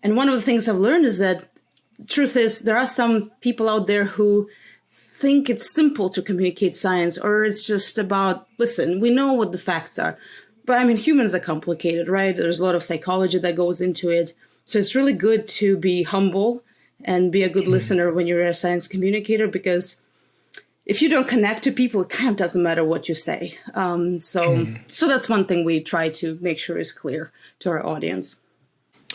And one of the things I've learned is that truth is there are some people out there who think it's simple to communicate science, or it's just about, listen, we know what the facts are. But I mean, humans are complicated, right? There's a lot of psychology that goes into it. So it's really good to be humble and be a good listener when you're a science communicator, because if you don't connect to people, it kind of doesn't matter what you say. So that's one thing we try to make sure is clear to our audience.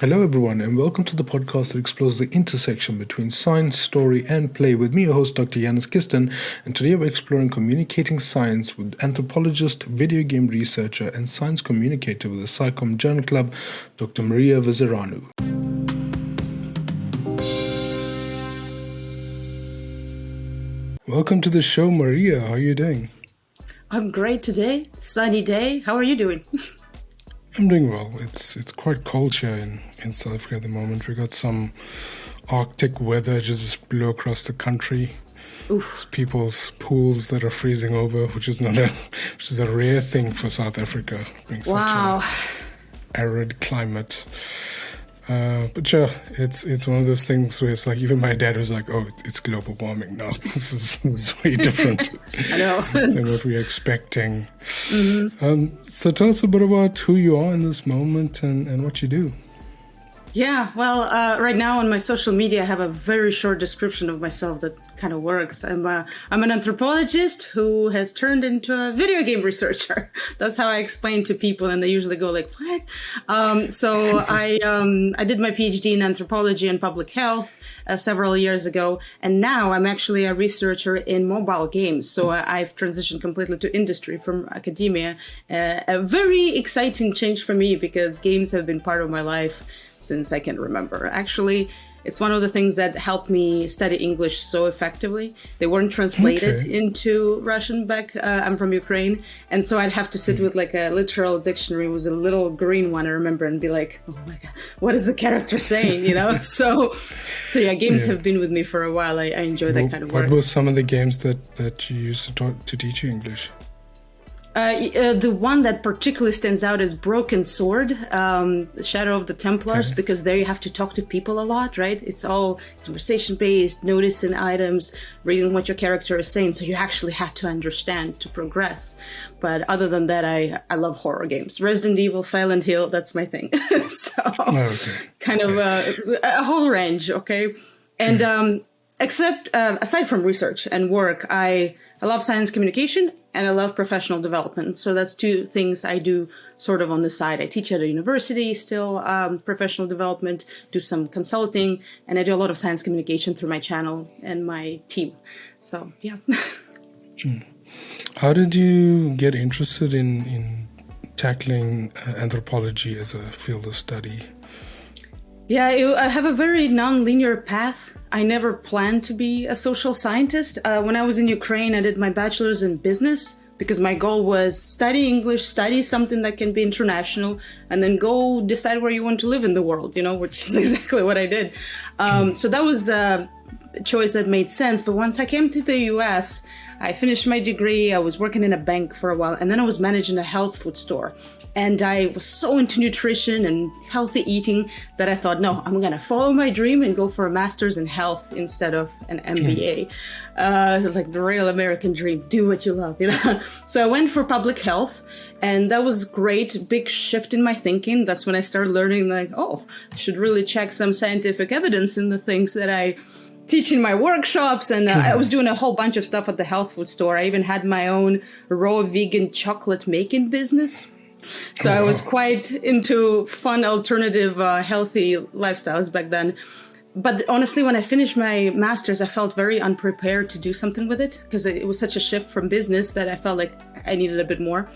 Hello, everyone, and welcome to the podcast that explores the intersection between science, story, and play with me, your host, Dr. Janis Kisten. And today we're exploring communicating science with anthropologist, video game researcher, and science communicator with the SciComm Journal Club, Dr. Mariya Vizireanu. Welcome to the show, Mariya. How are you doing? I'm great today. Sunny day. How are you doing? I'm doing well. It's quite cold here in South Africa at the moment. We got some Arctic weather just blew across the country. Oof. It's people's pools that are freezing over, which is a rare thing for South Africa, being such an arid climate. But sure, it's one of those things where it's like even my dad was like, "Oh, it's global warming now. This is way different I know. than what we were expecting." So tell us a bit about who you are in this moment and what you do. Yeah, well, right now on my social media, I have a very short description of myself that kind of works. I'm an anthropologist who has turned into a video game researcher. That's how I explain to people, and they usually go like, "What?" So I did my PhD in anthropology and public health several years ago, and now I'm actually a researcher in mobile games. So I've transitioned completely to industry from academia. A very exciting change for me because games have been part of my life since I can remember. Actually, it's one of the things that helped me study English so effectively. They weren't translated into Russian back. I'm from Ukraine. And so I'd have to sit with like a literal dictionary. It was a little green one, I remember, and be like, oh my God, what is the character saying? So yeah, games have been with me for a while. I enjoy that kind of work. What were some of the games that you used to teach you English? The one that particularly stands out is Broken Sword, Shadow of the Templars, because there you have to talk to people a lot, right? It's all conversation-based, noticing items, reading what your character is saying, so you actually have to understand to progress. But other than that, I love horror games. Resident Evil, Silent Hill, that's my thing. Kind of a whole range, okay? And aside from research and work, I love science communication and I love professional development. So that's two things I do sort of on the side. I teach at a university still, professional development, do some consulting, and I do a lot of science communication through my channel and my team. So, yeah. How did you get interested in tackling anthropology as a field of study? Yeah, I have a very nonlinear path. I never planned to be a social scientist. When I was in Ukraine, I did my bachelor's in business because my goal was study English, study something that can be international, and then go decide where you want to live in the world, which is exactly what I did. So that was a choice that made sense. But once I came to the US, I finished my degree, I was working in a bank for a while, and then I was managing a health food store. And I was so into nutrition and healthy eating that I thought, no, I'm going to follow my dream and go for a master's in health instead of an MBA. Like the real American dream, do what you love, So I went for public health, and that was great, big shift in my thinking. That's when I started learning I should really check some scientific evidence in the things that I teach in my workshops, and I was doing a whole bunch of stuff at the health food store. I even had my own raw vegan chocolate making business. So I was quite into fun, alternative, healthy lifestyles back then. But honestly, when I finished my master's, I felt very unprepared to do something with it because it was such a shift from business that I felt like I needed a bit more.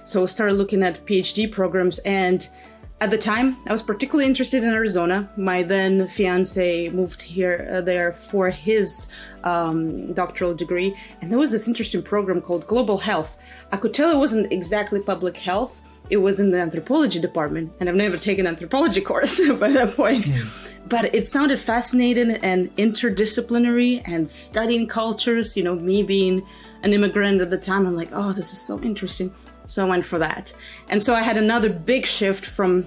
So I started looking at PhD programs, and at the time, I was particularly interested in Arizona. My then fiance moved there for his doctoral degree. And there was this interesting program called Global Health. I could tell it wasn't exactly public health. It was in the anthropology department. And I've never taken an anthropology course by that point. But it sounded fascinating and interdisciplinary and studying cultures. Me being an immigrant at the time, I'm like, oh, this is so interesting. So I went for that. And so I had another big shift from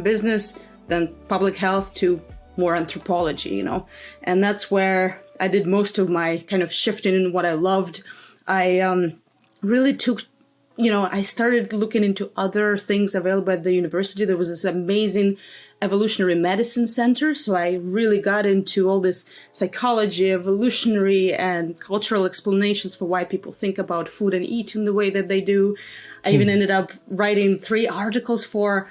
business then public health to more anthropology, and that's where I did most of my kind of shifting in what I loved. I really took, I started looking into other things available at the university. There was this amazing evolutionary medicine center. So I really got into all this psychology, evolutionary, and cultural explanations for why people think about food and eating the way that they do. I even ended up writing 3 articles for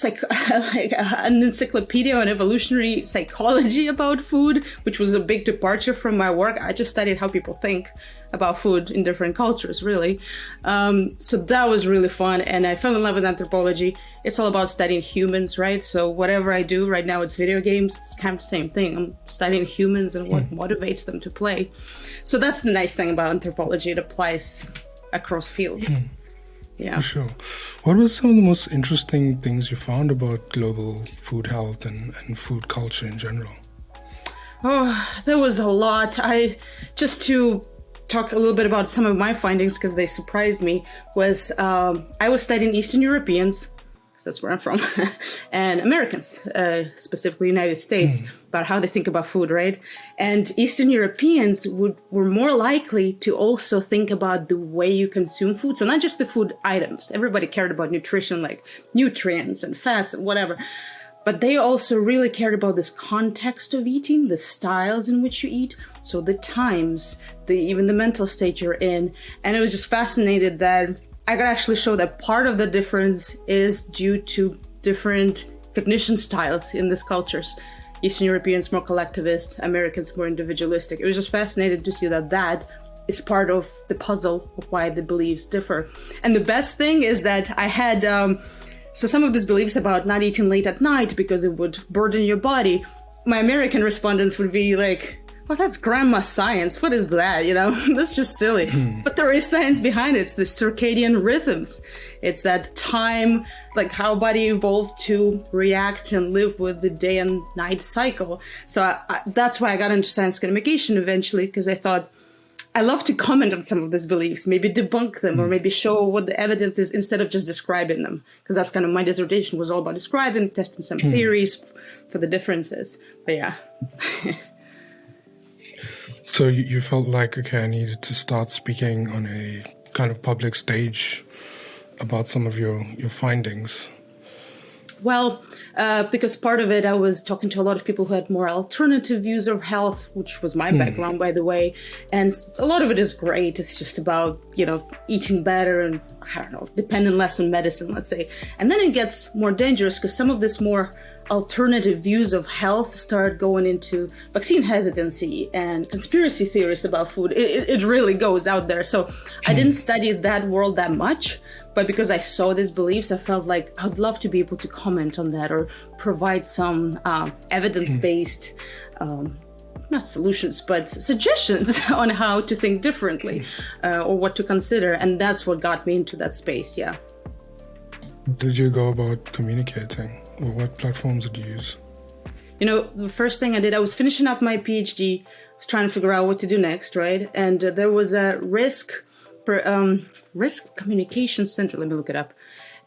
like an encyclopedia on evolutionary psychology about food, which was a big departure from my work. I just studied how people think about food in different cultures, really. So that was really fun. And I fell in love with anthropology. It's all about studying humans, right? So whatever I do right now, it's video games. It's kind of the same thing. I'm studying humans and what motivates them to play. So that's the nice thing about anthropology. It applies across fields. Yeah. For sure. What were some of the most interesting things you found about global food health and food culture in general? Oh, there was a lot. Just to talk a little bit about some of my findings, because they surprised me, was I was studying Eastern Europeans, because that's where I'm from, and Americans, specifically United States, about how they think about food, right? And Eastern Europeans were more likely to also think about the way you consume food. So not just the food items. Everybody cared about nutrition, like nutrients and fats and whatever. But they also really cared about this context of eating, the styles in which you eat, so the times, even the mental state you're in. And I was just fascinated that I could actually show that part of the difference is due to different cognition styles in these cultures. Eastern Europeans more collectivist, Americans more individualistic. It was just fascinating to see that is part of the puzzle of why the beliefs differ. And the best thing is that I had... So some of these beliefs about not eating late at night because it would burden your body, my American respondents would be like, well, that's grandma science. What is that? That's just silly. But there is science behind it. It's the circadian rhythms. It's that time, like how body evolved to react and live with the day and night cycle. So that's why I got into science communication eventually, because I thought, I love to comment on some of these beliefs, maybe debunk them, or maybe show what the evidence is instead of just describing them. Because that's kind of my dissertation was all about describing, testing some theories for the differences. But yeah. So you felt like, okay, I needed to start speaking on a kind of public stage about some of your findings. Well, because part of it, I was talking to a lot of people who had more alternative views of health, which was my background, by the way. And a lot of it is great. It's just about, eating better and, depending less on medicine, let's say. And then it gets more dangerous because some of this more alternative views of health start going into vaccine hesitancy and conspiracy theories about food. It really goes out there. So I didn't study that world that much, but because I saw these beliefs, I felt like I'd love to be able to comment on that or provide some evidence-based, not solutions, but suggestions on how to think differently or what to consider. And that's what got me into that space, yeah. How did you go about communicating? Or what platforms did you use? The first thing I did, I was finishing up my PhD. I was trying to figure out what to do next, right? And there was a risk communication center. Let me look it up.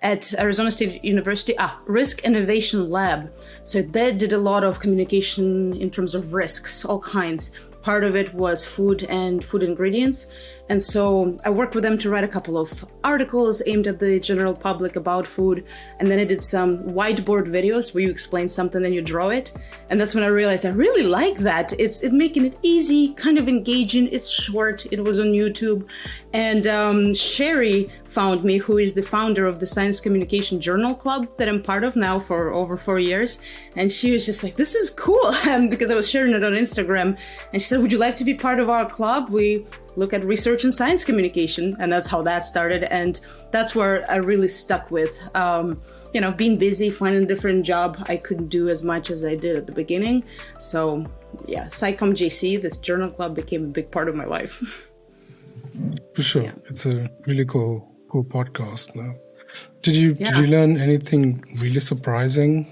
At Arizona State University, Risk Innovation Lab. So they did a lot of communication in terms of risks, all kinds. Part of it was food and food ingredients. And so I worked with them to write a couple of articles aimed at the general public about food. And then I did some whiteboard videos where you explain something and you draw it. And that's when I realized I really like that. It's making it easy, kind of engaging. It's short. It was on YouTube. And Sherry found me, who is the founder of the Science Communication Journal Club that I'm part of now for over 4 years. And she was just like, this is cool, because I was sharing it on Instagram. And she said, would you like to be part of our club? We look at research and science communication. And that's how that started. And that's where I really stuck with, being busy, finding a different job. I couldn't do as much as I did at the beginning. So yeah, SciComm JC, this journal club, became a big part of my life. For sure. Yeah. It's a really cool podcast now. Did you learn anything really surprising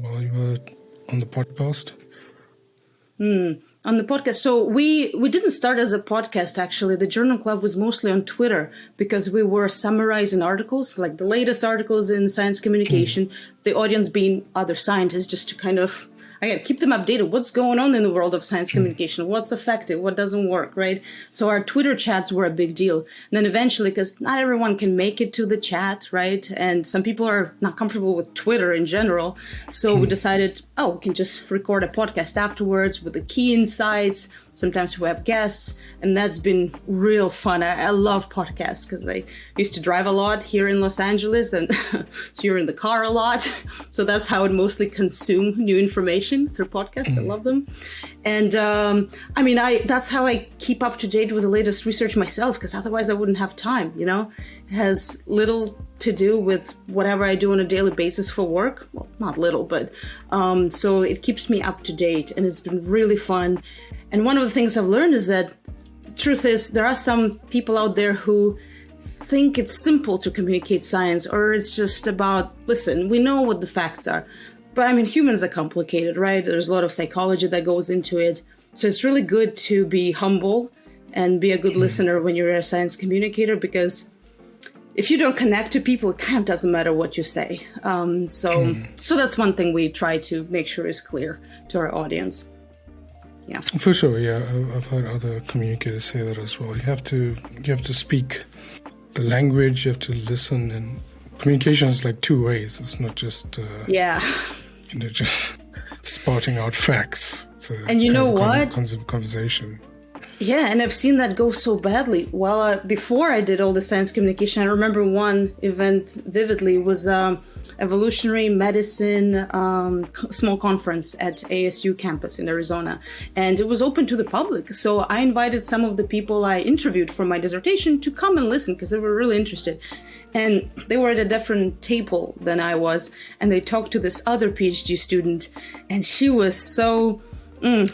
while you were on the podcast? on the podcast. So we didn't start as a podcast, actually. The Journal Club was mostly on Twitter because we were summarizing articles, like the latest articles in science communication, the audience being other scientists, just to kind of, again, keep them updated. What's going on in the world of science communication? What's effective? What doesn't work, right? So our Twitter chats were a big deal. And then eventually, because not everyone can make it to the chat, right? And some people are not comfortable with Twitter in general. So we decided, we can just record a podcast afterwards with the key insights. Sometimes we have guests, and that's been real fun. I love podcasts because I used to drive a lot here in Los Angeles, and so you're in the car a lot. So that's how I mostly consume new information, through podcasts. I love them. And that's how I keep up to date with the latest research myself, because otherwise I wouldn't have time, you know? It has little to do with whatever I do on a daily basis for work. Well, not little, but so it keeps me up to date, and it's been really fun. And one of the things I've learned is that truth is there are some people out there who think it's simple to communicate science, or it's just about, listen, we know what the facts are. But I mean, humans are complicated, right? There's a lot of psychology that goes into it. So it's really good to be humble and be a good listener when you're a science communicator, because if you don't connect to people, it kind of doesn't matter what you say. So that's one thing we try to make sure is clear to our audience. Yeah, for sure. Yeah, I've heard other communicators say that as well. You have to speak the language. You have to listen, and communication is like two ways. It's not just just spouting out facts. It's and you know what? Conversation. Yeah, and I've seen that go so badly. Well, before I did all the science communication, I remember one event vividly was evolutionary medicine small conference at ASU campus in Arizona, and it was open to the public. So I invited some of the people I interviewed for my dissertation to come and listen, because they were really interested. And they were at a different table than I was, and they talked to this other PhD student, and she was so...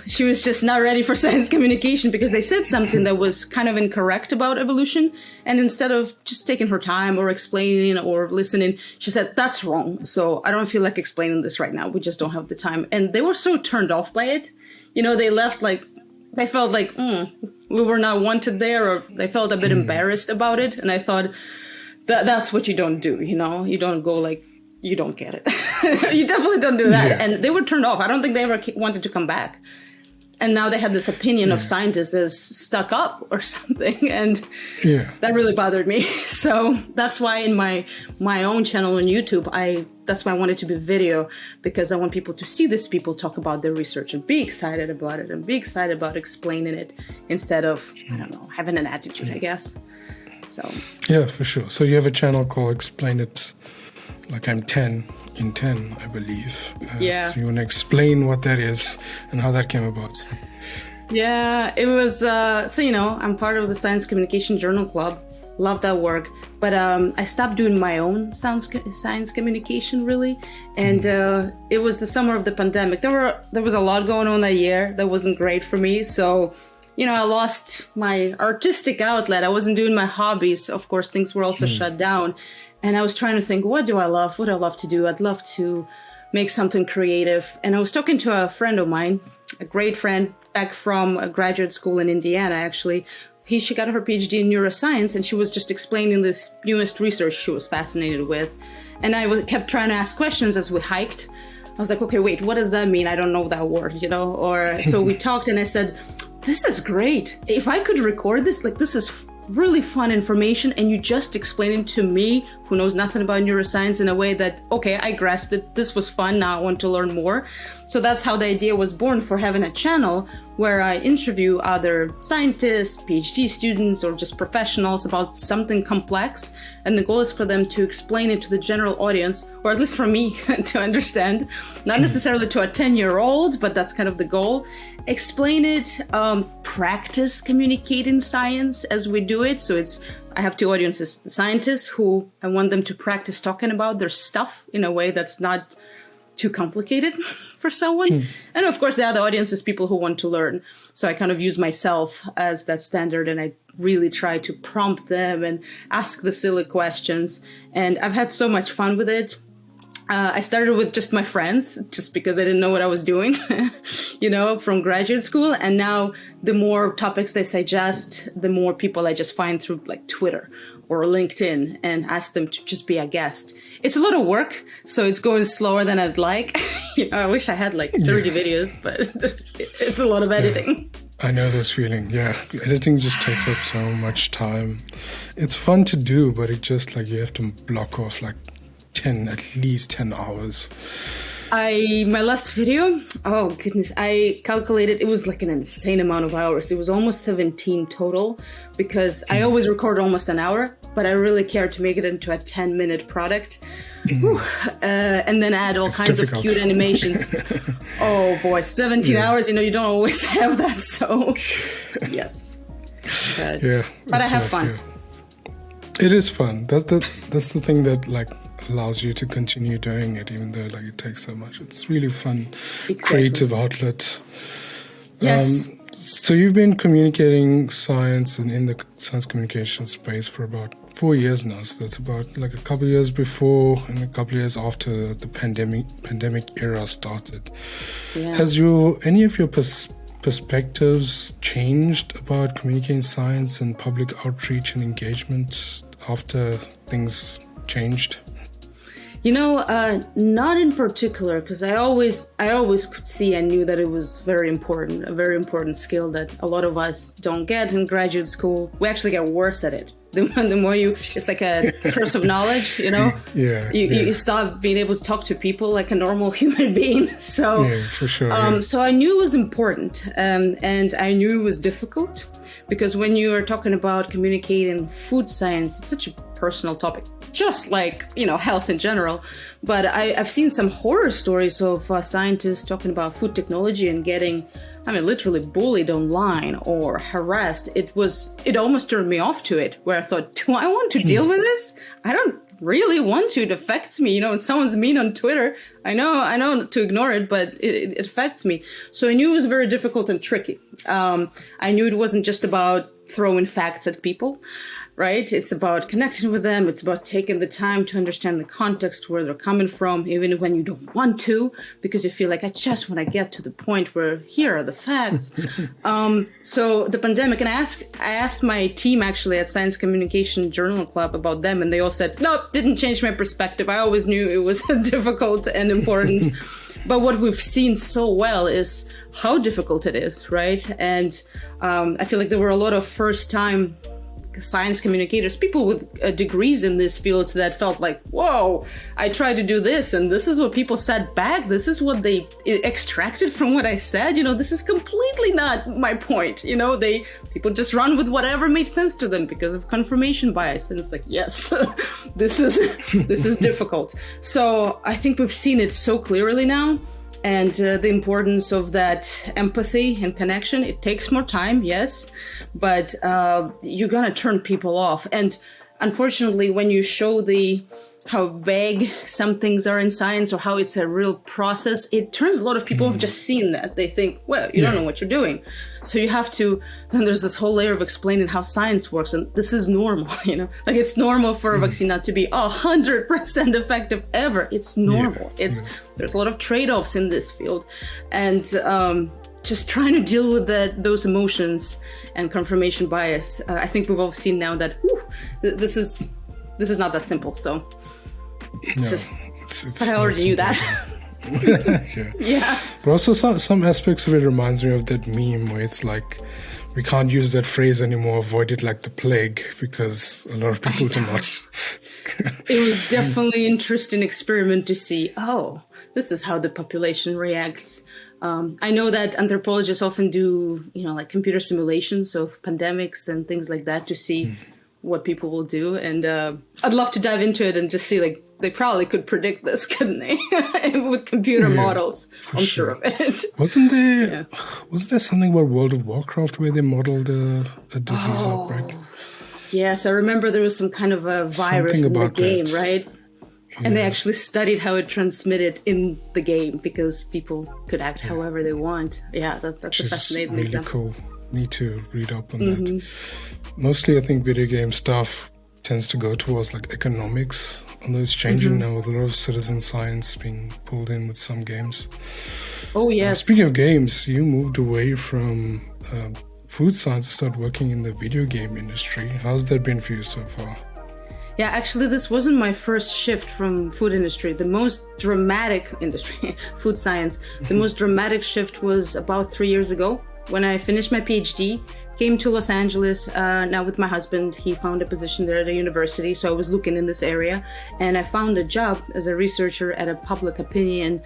she was just not ready for science communication, because they said something that was kind of incorrect about evolution. And instead of just taking her time or explaining or listening, she said, that's wrong. So I don't feel like explaining this right now. We just don't have the time. And they were so turned off by it. You know, they left like, they felt like, we were not wanted there, or they felt a bit embarrassed about it. And I thought, that's what you don't do. You know, you don't go like, you don't get it. You definitely don't do that. Yeah. And they were turned off. I don't think they ever wanted to come back. And now they have this opinion of scientists as stuck up or something. And that really bothered me. So that's why in my own channel on YouTube, that's why I wanted to be video, because I want people to see these people talk about their research and be excited about it and be excited about explaining it, instead of, I don't know, having an attitude, I guess. So. Yeah, for sure. So you have a channel called Explain It Like I'm 10 in 10, I believe. So you want to explain what that is and how that came about? Yeah, it was, so, you know, I'm part of the Science Communication Journal Club. Love that work. But I stopped doing my own science communication, really. And it was the summer of the pandemic. There was a lot going on that year that wasn't great for me. So, you know, I lost my artistic outlet. I wasn't doing my hobbies. Of course, things were also shut down. And I was trying to think, what do I love? What do I love to do? I'd love to make something creative. And I was talking to a friend of mine, a great friend back from a graduate school in Indiana, actually. She got her PhD in neuroscience, and she was just explaining this newest research she was fascinated with. And I kept trying to ask questions as we hiked. I was like, okay, wait, what does that mean? I don't know that word, you know? Or so we talked, and I said, this is great. If I could record this, like, this is really fun information, and you just explain it to me, who knows nothing about neuroscience, in a way that, okay, I grasped it, this was fun, now I want to learn more. So that's how the idea was born for having a channel where I interview other scientists, PhD students, or just professionals about something complex. And the goal is for them to explain it to the general audience, or at least for me to understand, not necessarily to a 10-year-old, but that's kind of the goal. Explain it, practice communicating science as we do it. So I have two audiences: the scientists, who I want them to practice talking about their stuff in a way that's not too complicated for someone. And of course, the other audience is people who want to learn. So I kind of use myself as that standard, and I really try to prompt them and ask the silly questions. And I've had so much fun with it. I started with just my friends, just because I didn't know what I was doing, from graduate school. And now the more topics they suggest, the more people I just find through like Twitter or LinkedIn and ask them to just be a guest. It's a lot of work, so it's going slower than I'd like. I wish I had like 30 videos, but it's a lot of editing. I know this feeling. Yeah, editing just takes up so much time. It's fun to do, but it just like you have to block off like at least 10 hours. My last video, oh goodness, I calculated it was like an insane amount of hours. It was almost 17 total, because I always record almost an hour, but I really care to make it into a 10-minute product. And then add all kinds of cute animations. Oh boy, 17 hours, you don't always have that, so yes. But I have fun. Yeah. It is fun. That's the thing that like allows you to continue doing it, even though like it takes so much. It's really fun, creative outlet. Yes. So you've been communicating science and in the science communication space for about 4 years now. So that's about like a couple of years before and a couple of years after the pandemic era started. Yeah. Has any of your perspectives changed about communicating science and public outreach and engagement after things changed? Not in particular, because I always could see and knew that it was a very important skill that a lot of us don't get in graduate school. We actually get worse at it. The more it's like a curse of knowledge, You stop being able to talk to people like a normal human being. So, yeah, for sure. So I knew it was important, and I knew it was difficult, because when you are talking about communicating food science, it's such a personal topic, just like, health in general. But I've seen some horror stories of scientists talking about food technology and getting, literally bullied online or harassed. It almost turned me off to it, where I thought, do I want to deal with this? I don't really want to. It affects me. When someone's mean on Twitter, I know to ignore it, but it affects me. So I knew it was very difficult and tricky. I knew it wasn't just about throwing facts at people, right? It's about connecting with them. It's about taking the time to understand the context, where they're coming from, even when you don't want to, because you feel like, I just want to get to the point where here are the facts. So the pandemic, and I asked my team actually at Science Communication Journal Club about them, and they all said, nope, didn't change my perspective. I always knew it was difficult and important. But what we've seen so well is how difficult it is, right? And I feel like there were a lot of first-time science communicators, people with degrees in these fields, that felt like, whoa, I tried to do this, and this is what people said back. This is what they extracted from what I said. This is completely not my point. People just run with whatever made sense to them because of confirmation bias. And it's like, yes, this is difficult. So I think we've seen it so clearly now. And the importance of that empathy and connection. It takes more time, yes, but you're gonna turn people off. And unfortunately, when you show how vague some things are in science, or how it's a real process, it turns a lot of people off just seeing that. They think, well, you don't know what you're doing. So you have to, then there's this whole layer of explaining how science works. And this is normal, like it's normal for a vaccine not to be 100% effective ever. It's normal. There's a lot of trade-offs in this field. And just trying to deal with those emotions and confirmation bias. I think we've all seen now that this is not that simple. So it's but I already knew that. Yeah. But also some aspects of it reminds me of that meme where it's like, we can't use that phrase anymore, avoid it like the plague, because a lot of people do not. It was definitely an interesting experiment to see, this is how the population reacts. I know that anthropologists often do, like computer simulations of pandemics and things like that to see what people will do. And I'd love to dive into it and just see, like, they probably could predict this, couldn't they? With computer models, I'm sure of it. Wasn't there something about World of Warcraft where they modeled a disease outbreak? Yes, I remember there was some kind of a virus in the game, right? And they actually studied how it transmitted in the game, because people could act however they want. Yeah, that's a fascinating really example. Cool. Need to read up on that. Mostly, I think video game stuff tends to go towards like economics although it's changing now with a lot of citizen science being pulled in with some games. Oh, yes. Speaking of games, you moved away from food science to start working in the video game industry. How's that been for you so far? Yeah, actually, this wasn't my first shift from food industry. The most dramatic industry, food science, the most dramatic shift was about 3 years ago when I finished my PhD, came to Los Angeles, now with my husband. He found a position there at a university, so I was looking in this area, and I found a job as a researcher at a public opinion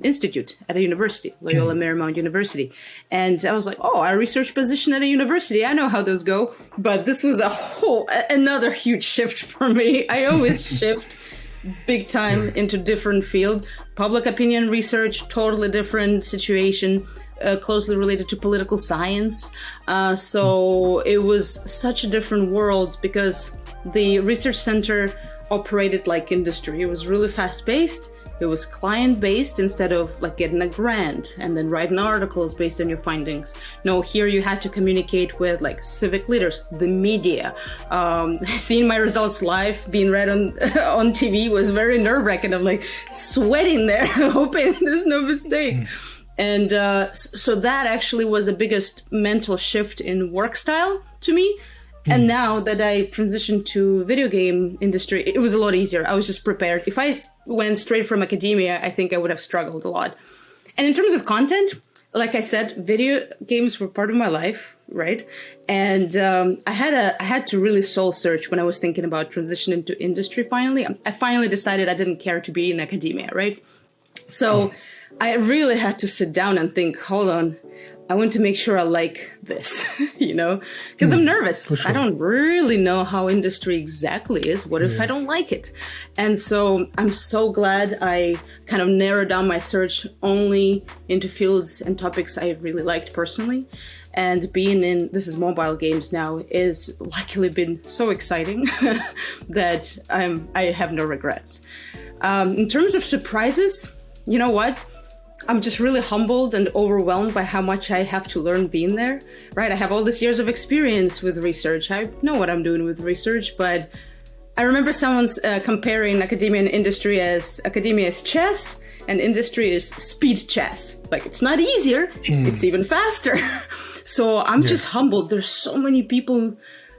institute at a university, Loyola Marymount University. And I was like, oh, a research position at a university, I know how those go. But this was another huge shift for me. I always shift big time into different field. Public opinion research, totally different situation, closely related to political science. So it was such a different world because the research center operated like industry. It was really fast-paced. It was client-based instead of like getting a grant and then writing articles based on your findings. No, here you had to communicate with like civic leaders, the media. Seeing my results live, being read on on TV was very nerve-wracking. I'm like sweating there, hoping there's no mistake. And so that actually was the biggest mental shift in work style to me. And now that I transitioned to video game industry, it was a lot easier. I was just prepared. If I went straight from academia, I think I would have struggled a lot. And in terms of content, like I said, video games were part of my life, right? And I had to really soul search when I was thinking about transitioning to industry finally. I finally decided I didn't care to be in academia, right? So I really had to sit down and think, hold on, I want to make sure I like this, you know, because I'm nervous. Sure. I don't really know how industry exactly is. What if I don't like it? And so I'm so glad I kind of narrowed down my search only into fields and topics I really liked personally. And being in, this is mobile games now, is luckily been so exciting that I have no regrets. In terms of surprises, you know what? I'm just really humbled and overwhelmed by how much I have to learn being there, right? I have all these years of experience with research. I know what I'm doing with research, but I remember someone's comparing academia and industry as academia is chess and industry is speed chess. Like, it's not easier, it's even faster. So I'm just humbled. There's so many people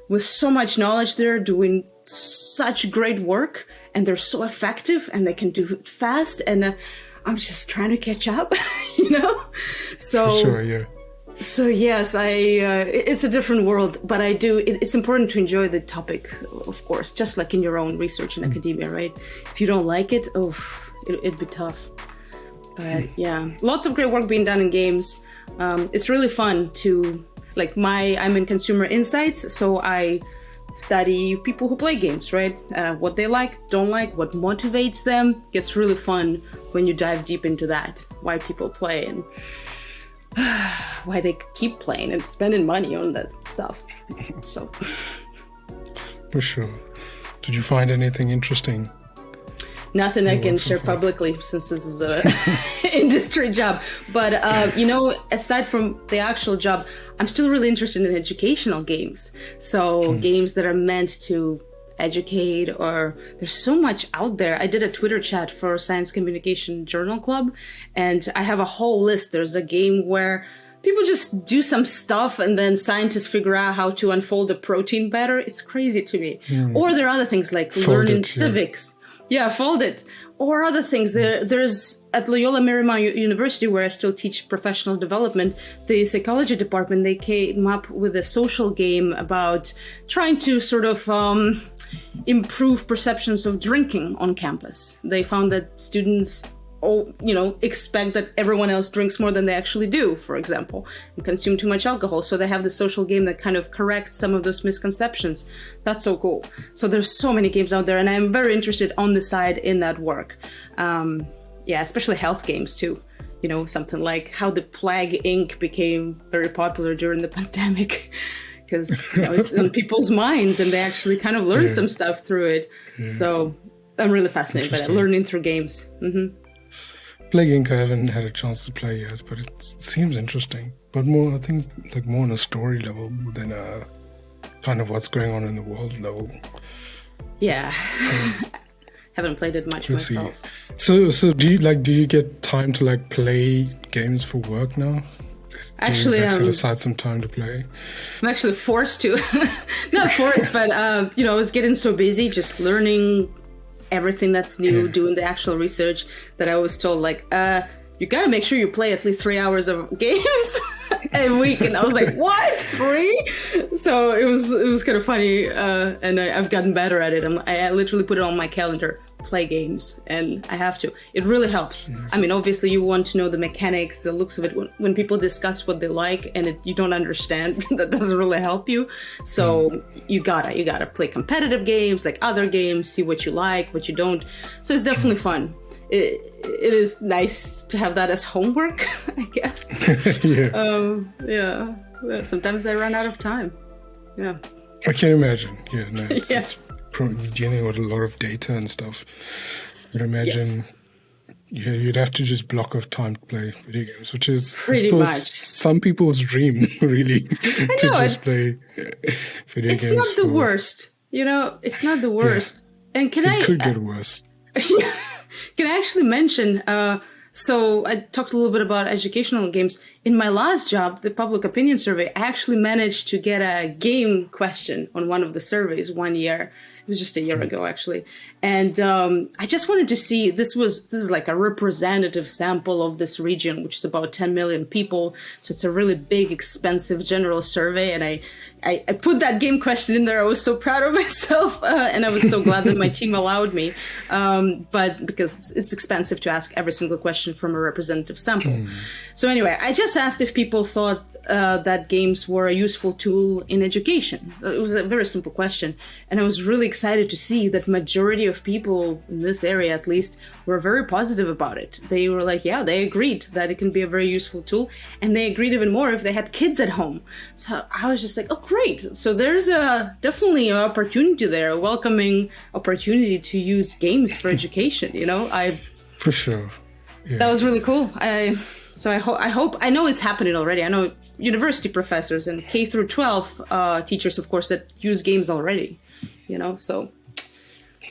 with so much knowledge there doing such great work, and they're so effective and they can do it fast. And I'm just trying to catch up, you know? So, for sure, yeah. So yes, it's a different world, but it's important to enjoy the topic, of course, just like in your own research in academia, right? If you don't like it, it'd be tough. But yeah, lots of great work being done in games. It's really fun to, like I'm in consumer insights, so I study people who play games, right? What they like, don't like, what motivates them. Gets really fun when you dive deep into that. Why people play and why they keep playing and spending money on that stuff. So, for sure. Did you find anything interesting? Nothing I can share publicly since this is a industry job. But, you know, aside from the actual job, I'm still really interested in educational games. So games that are meant to educate, or there's so much out there. I did a Twitter chat for Science Communication Journal Club, and I have a whole list. There's a game where people just do some stuff and then scientists figure out how to unfold a protein better. It's crazy to me. Or there are other things like learning civics. Yeah, fold it. Or other things. There's at Loyola Marymount University, where I still teach professional development, the psychology department, they came up with a social game about trying to sort of improve perceptions of drinking on campus. They found that students expect that everyone else drinks more than they actually do, for example, and consume too much alcohol. So they have the social game that kind of corrects some of those misconceptions. That's so cool. So there's so many games out there, and I'm very interested on the side in that work. Especially health games too. You know, something like how the Plague Inc. became very popular during the pandemic. Because it's on people's minds and they actually kind of learn some stuff through it. So I'm really fascinated by that, learning through games. Plague Inc. I haven't had a chance to play yet, but it seems interesting. But more, I think, like more on a story level than a kind of what's going on in the world level. Yeah. haven't played it much I myself. See. So do you get time to like play games for work now? Actually, do you set aside some time to play? I'm actually forced to. Not forced, but I was getting so busy just learning everything that's new, doing the actual research, that I was told like, you gotta make sure you play at least 3 hours of games a week, and I was like, what, 3? So it was kind of funny, and I've gotten better at it. I literally put it on my calendar, play games, and I have to. It really helps. Yes. I mean, obviously you want to know the mechanics, the looks of it. When people discuss what they like and you don't understand, that doesn't really help you. So you gotta play competitive games like other games, see what you like, what you don't. So it's definitely fun. It is nice to have that as homework, I guess. Yeah. Sometimes I run out of time. Yeah. I can imagine. Yeah, no, it's probably dealing with a lot of data and stuff. I'd imagine you'd have to just block off time to play video games, which is, pretty I suppose, much some people's dream, really, to just play video games. It's not the worst, it's not the worst. Yeah. And it could get worse. Can I actually mention, so I talked a little bit about educational games. In my last job, the public opinion survey, I actually managed to get a game question on one of the surveys one year. It was just a year ago, actually. And I just wanted to see, this is like a representative sample of this region, which is about 10 million people. So it's a really big, expensive general survey. And I put that game question in there. I was so proud of myself. And I was so glad that my team allowed me. But because it's expensive to ask every single question from a representative sample. So anyway, I just asked if people thought that games were a useful tool in education. It was a very simple question. And I was really excited to see that majority of people in this area, at least, were very positive about it. They were like, yeah, they agreed that it can be a very useful tool. And they agreed even more if they had kids at home. So I was just like, oh, great. So there's definitely an opportunity there, a welcoming opportunity to use games for education, For sure. Yeah. That was really cool. I know it's happening already. I know university professors and K through 12 teachers, of course, that use games already, so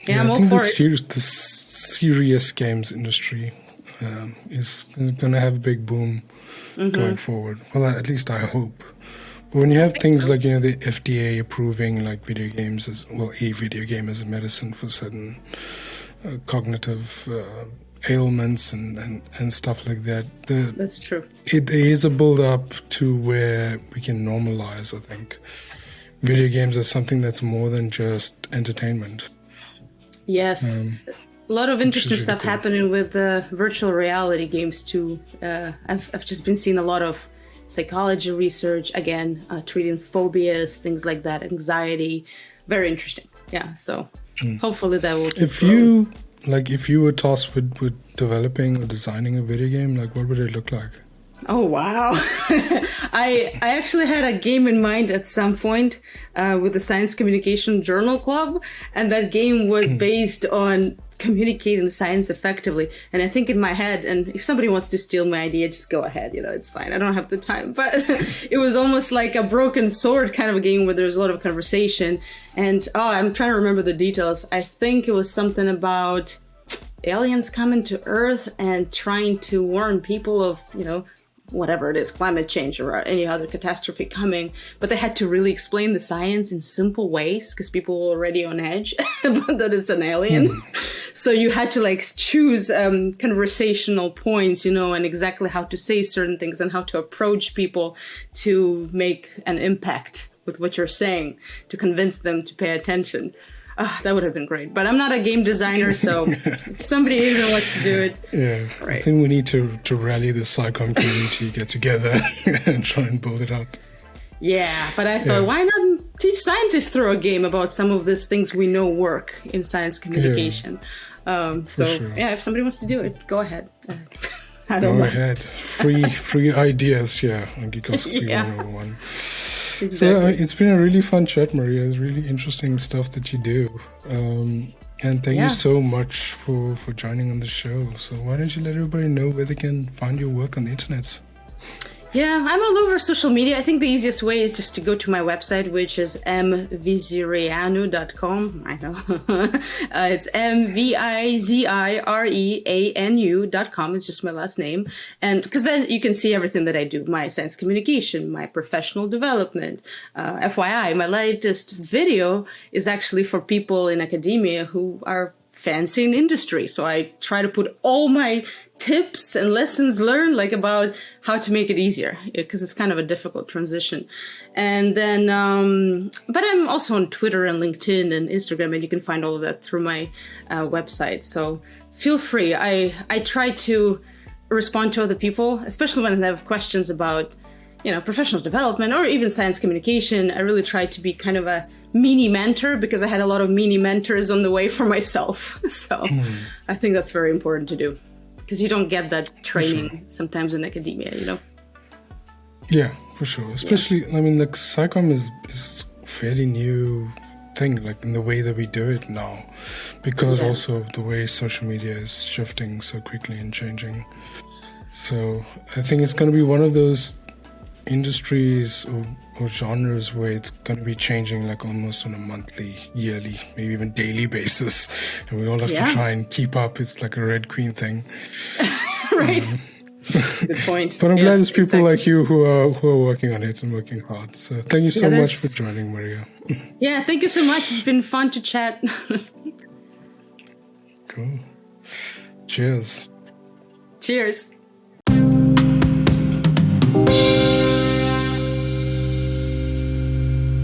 I'm all for it. The serious games industry is going to have a big boom going forward. Well, at least I hope. But when you have things like, the FDA approving like video games a video game as a medicine for certain cognitive ailments and stuff like that. That's true. It is a build-up to where we can normalize, I think, video games as something that's more than just entertainment. Yes. A lot of interesting stuff really cool. Happening with virtual reality games too. I've just been seeing a lot of psychology research, again, treating phobias, things like that, anxiety. Very interesting. Yeah, so hopefully that will keep growing. If you were tasked with developing or designing a video game, what would it look like? Oh, wow. I actually had a game in mind at some point with the Science Communication Journal Club, and that game was based on communicating science effectively. And I think in my head, and if somebody wants to steal my idea, just go ahead, it's fine. I don't have the time. But it was almost like a broken sword kind of a game where there's a lot of conversation. And, I'm trying to remember the details. I think it was something about aliens coming to Earth and trying to warn people of, whatever it is, climate change or any other catastrophe coming. But they had to really explain the science in simple ways because people were already on edge that it's an alien. So you had to choose conversational points, and exactly how to say certain things and how to approach people to make an impact with what you're saying, to convince them to pay attention. That would have been great. But I'm not a game designer, so if somebody even wants to do it. Yeah, right. I think we need to rally the SciComm community, get together and try and build it out. Yeah, but I thought, why not teach scientists through a game about some of these things we know work in science communication? If somebody wants to do it, go ahead. I don't mind. Go ahead. Free ideas, on Geekoscopy 101. Exactly. So it's been a really fun chat, Mariya. It's really interesting stuff that you do. And thank you so much for joining on the show. So why don't you let everybody know where they can find your work on the internet? Yeah, I'm all over social media. I think the easiest way is just to go to my website, which is mvizireanu.com. I know. It's mvizireanu.com. It's just my last name. And because then you can see everything that I do, my science communication, my professional development. FYI, my latest video is actually for people in academia who are fancy in industry. So I try to put all my tips and lessons learned, like about how to make it easier, because it's kind of a difficult transition. And then, but I'm also on Twitter and LinkedIn and Instagram, and you can find all of that through my website. So feel free. I try to respond to other people, especially when they have questions about, professional development or even science communication. I really try to be kind of a mini mentor, because I had a lot of mini mentors on the way for myself. So I think that's very important to do, because you don't get that training sometimes in academia, Yeah, for sure. Especially, I mean, like SciComm is fairly new thing, like in the way that we do it now, because also the way social media is shifting so quickly and changing. So I think it's going to be one of those industries or genres where it's going to be changing like almost on a monthly, yearly, maybe even daily basis, and we all have to try and keep up. It's like a Red Queen thing. Right. Good point. But I'm glad there's people like you who are working on it and working hard. So thank you so much for joining, Mariya. Yeah, thank you so much. It's been fun to chat. Cool. Cheers. Cheers.